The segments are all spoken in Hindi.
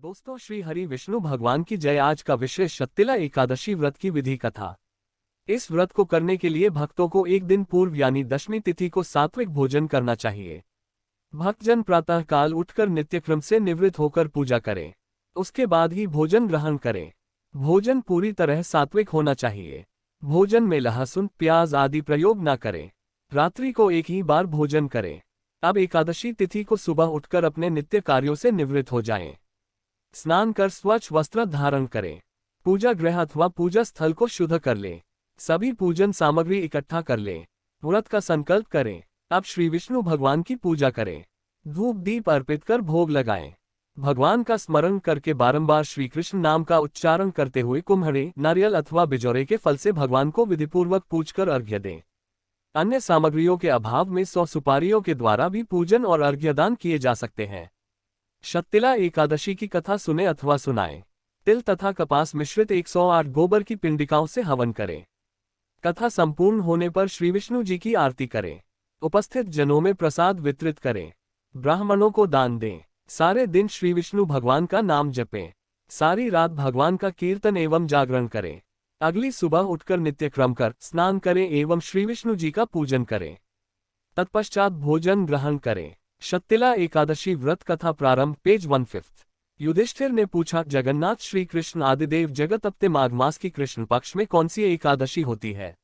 दोस्तों, श्री हरि विष्णु भगवान की जय। आज का विषय शक्तिला एकादशी व्रत की विधि कथा। इस व्रत को करने के लिए भक्तों को एक दिन पूर्व यानी दशमी तिथि को सात्विक भोजन करना चाहिए। भक्तजन प्रातः काल उठकर नित्यक्रम से निवृत्त होकर पूजा करें, उसके बाद ही भोजन ग्रहण करें। भोजन पूरी तरह सात्विक होना चाहिए। भोजन में लहसुन, प्याज आदि प्रयोग न करें। रात्रि को एक ही बार भोजन करें। अब एकादशी तिथि को सुबह उठकर अपने नित्य कार्यों से निवृत्त हो जाएं। स्नान कर स्वच्छ वस्त्र धारण करें। पूजा गृह अथवा पूजा स्थल को शुद्ध कर लें। सभी पूजन सामग्री इकट्ठा कर लें। व्रत का संकल्प करें। अब श्री विष्णु भगवान की पूजा करें। धूप दीप अर्पित कर भोग लगाएं। भगवान का स्मरण करके बारंबार श्री कृष्ण नाम का उच्चारण करते हुए कुम्हरे, नारियल अथवा बिजौरे के फल से भगवान को विधिपूर्वक पूजकर अर्घ्य दें। अन्य सामग्रियों के अभाव में 100 सुपारियों के द्वारा भी पूजन और अर्घ्यदान किए जा सकते हैं। शक्तिला एकादशी की कथा सुने अथवा सुनाएं। तिल तथा कपास मिश्रित 108 गोबर की पिंडिकाओं से हवन करें। कथा संपूर्ण होने पर श्री विष्णु जी की आरती करें। उपस्थित जनों में प्रसाद वितरित करें। ब्राह्मणों को दान दें। सारे दिन श्री विष्णु भगवान का नाम जपें। सारी रात भगवान का कीर्तन एवं जागरण करें। अगली सुबह उठकर नित्यक्रम कर स्नान करें एवं श्री विष्णु जी का पूजन करें। तत्पश्चात भोजन ग्रहण करें। शक्तिला एकादशी व्रत कथा प्रारंभ। पेज 1/5। युधिष्ठिर ने पूछा, जगन्नाथ श्री कृष्ण आदिदेव जगत अपते माघ मास की कृष्ण पक्ष में कौन सी एकादशी होती है?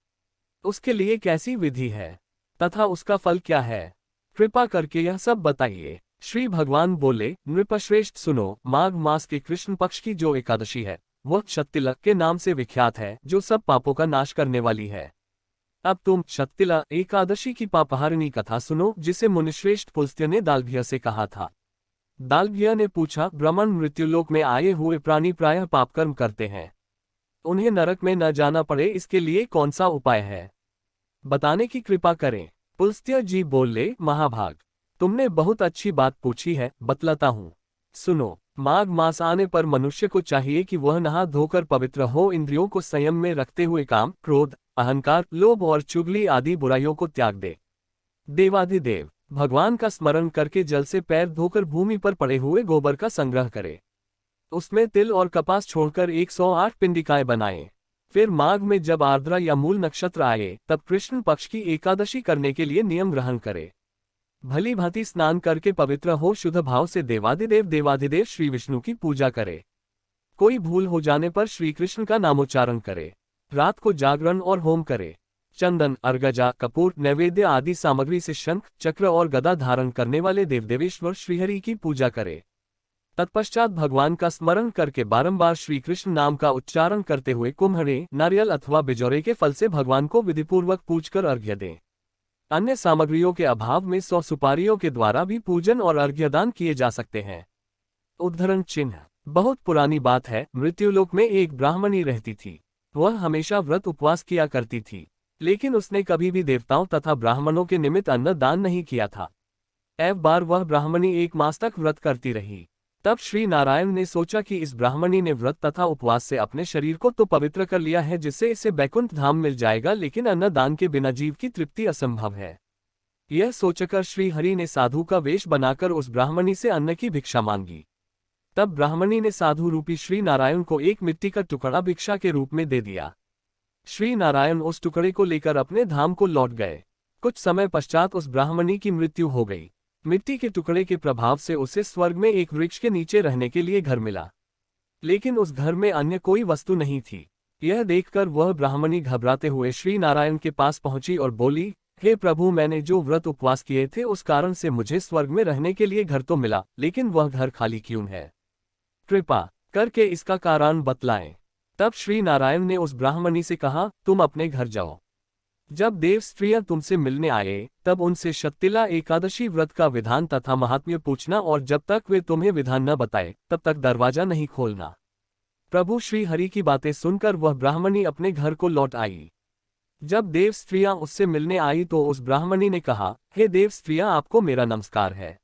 उसके लिए कैसी विधि है तथा उसका फल क्या है? कृपा करके यह सब बताइए। श्री भगवान बोले, नृपश्रेष्ठ सुनो, माघ मास के कृष्ण पक्ष की जो एकादशी है वह शक्तिला के नाम से विख्यात है, जो सब पापों का नाश करने वाली है। अब तुम शक्तिला एकादशी की पापहारिणी कथा सुनो, जिसे मुनिश्रेष्ठ पुलस्त्य ने दालभ्य से कहा था। दालभ्य ने पूछा, ब्रह्मण मृत्युलोक में आए हुए प्राणी प्रायः पापकर्म करते हैं। उन्हें नरक में न जाना पड़े, इसके लिए कौन सा उपाय है? बताने की कृपा करें। पुलस्त्य जी बोले, महाभाग, तुमने बहुत अच्छी बात पूछी है, बतलाता हूँ। सुनो। माघ मास आने पर मनुष्य को चाहिए कि वह नहा धोकर पवित्र हो, इंद्रियों को संयम में रखते हुए काम, क्रोध, अहंकार, लोभ और चुगली आदि बुराइयों को त्याग दे। देवाधिदेव भगवान का स्मरण करके जल से पैर धोकर भूमि पर पड़े हुए गोबर का संग्रह करे। उसमें तिल और कपास छोड़कर 108 पिंडिकाएं बनाएं। फिर माघ में जब आर्द्रा या मूल नक्षत्र आए तब कृष्ण पक्ष की एकादशी करने के लिए नियम ग्रहण करे। भली भांति स्नान करके पवित्र हो शुद्ध भाव से देवाधिदेव श्री विष्णु की पूजा करे। कोई भूल हो जाने पर श्री कृष्ण का नामोच्चारण करे। रात को जागरण और होम करे। चंदन, अर्गजा, कपूर, नैवेद्य आदि सामग्री से शंख, चक्र और गदा धारण करने वाले देवदेवेश्वर श्रीहरि की पूजा करे। तत्पश्चात भगवान का स्मरण करके बारंबार श्री कृष्ण नाम का उच्चारण करते हुए कुम्हरे, नारियल अथवा बिजौरे के फल से भगवान को विधिपूर्वक पूजकर अर्घ्य दें। अन्य सामग्रियों के अभाव में 100 सुपारियों के द्वारा भी पूजन और अर्घ्यदान किए जा सकते हैं। उद्धरण चिन्ह। बहुत पुरानी बात है, मृत्युलोक में एक ब्राह्मणी रहती थी। वह हमेशा व्रत उपवास किया करती थी, लेकिन उसने कभी भी देवताओं तथा ब्राह्मणों के निमित्त अन्न दान नहीं किया था। एक बार वह ब्राह्मणी 1 मास तक व्रत करती रही। तब श्री नारायण ने सोचा कि इस ब्राह्मणी ने व्रत तथा उपवास से अपने शरीर को तो पवित्र कर लिया है, जिससे इसे बैकुंठ धाम मिल जाएगा, लेकिन अन्न दान के बिना जीव की तृप्ति असंभव है। यह सोचकर श्री हरि ने साधु का वेश बनाकर उस ब्राह्मणी से अन्न की भिक्षा मांगी। तब ब्राह्मणी ने साधु रूपी श्री नारायण को एक मिट्टी का टुकड़ा भिक्षा के रूप में दे दिया। श्री नारायण उस टुकड़े को लेकर अपने धाम को लौट गए। कुछ समय पश्चात उस ब्राह्मणी की मृत्यु हो गई। मिट्टी के टुकड़े के प्रभाव से उसे स्वर्ग में एक वृक्ष के नीचे रहने के लिए घर मिला, लेकिन उस घर में अन्य कोई वस्तु नहीं थी। यह देखकर वह ब्राह्मणी घबराते हुए श्री नारायण के पास पहुंची और बोली, हे प्रभु, मैंने जो व्रत उपवास किए थे उस कारण से मुझे स्वर्ग में रहने के लिए घर तो मिला, लेकिन वह घर खाली क्यों है? कृपा करके इसका कारण बतलाएं। तब श्री नारायण ने उस ब्राह्मणी से कहा, तुम अपने घर जाओ। जब देव स्त्रियां तुमसे मिलने आए तब उनसे शक्तिला एकादशी व्रत का विधान तथा महात्म्य पूछना, और जब तक वे तुम्हें विधान न बताए तब तक दरवाजा नहीं खोलना। प्रभु श्री हरि की बातें सुनकर वह ब्राह्मणी अपने घर को लौट आई। जब देव स्त्रियां उससे मिलने आई तो उस ब्राह्मणी ने कहा, हे देव स्त्रियां, आपको मेरा नमस्कार है।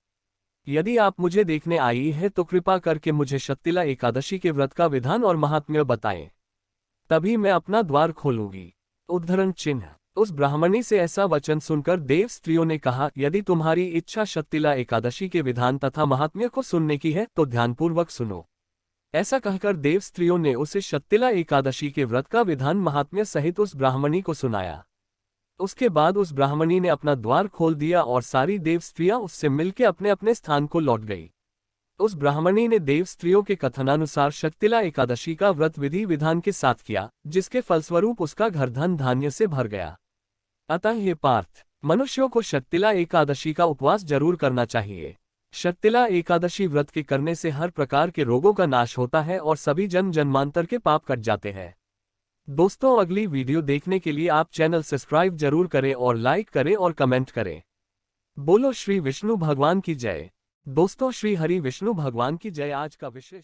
यदि आप मुझे देखने आई है तो कृपा करके मुझे शक्तिला एकादशी के व्रत का विधान और महात्म्य बताएं, तभी मैं अपना द्वार खोलूंगी। उद्धरण चिन्ह। उस ब्राह्मणी से ऐसा वचन सुनकर देव स्त्रियों ने कहा, यदि तुम्हारी इच्छा शक्तिला एकादशी के विधान तथा महात्म्य को सुनने की है तो ध्यानपूर्वक सुनो। ऐसा कहकर देव स्त्रियों ने उसे शक्तिला एकादशी के व्रत का विधान महात्म्य सहित उस ब्राह्मणी को सुनाया। उसके बाद उस ब्राह्मणी ने अपना द्वार खोल दिया और सारी देव स्त्रियां उससे मिलकर अपने अपने स्थान को लौट गई। उस ब्राह्मणी ने देव स्त्रियों के कथनानुसार शक्तिला एकादशी का व्रत विधि विधान के साथ किया, जिसके फलस्वरूप उसका घर धन धान्य से भर गया। अतः हे पार्थ, मनुष्यों को शक्तिला एकादशी का उपवास जरूर करना चाहिए। शक्तिला एकादशी व्रत के करने से हर प्रकार के रोगों का नाश होता है और सभी जन्म जन्मांतर के पाप कट जाते हैं। दोस्तों, अगली वीडियो देखने के लिए आप चैनल सब्सक्राइब जरूर करें और लाइक करें और कमेंट करें। बोलो श्री विष्णु भगवान की जय। दोस्तों, श्री हरि विष्णु भगवान की जय। आज का विशेष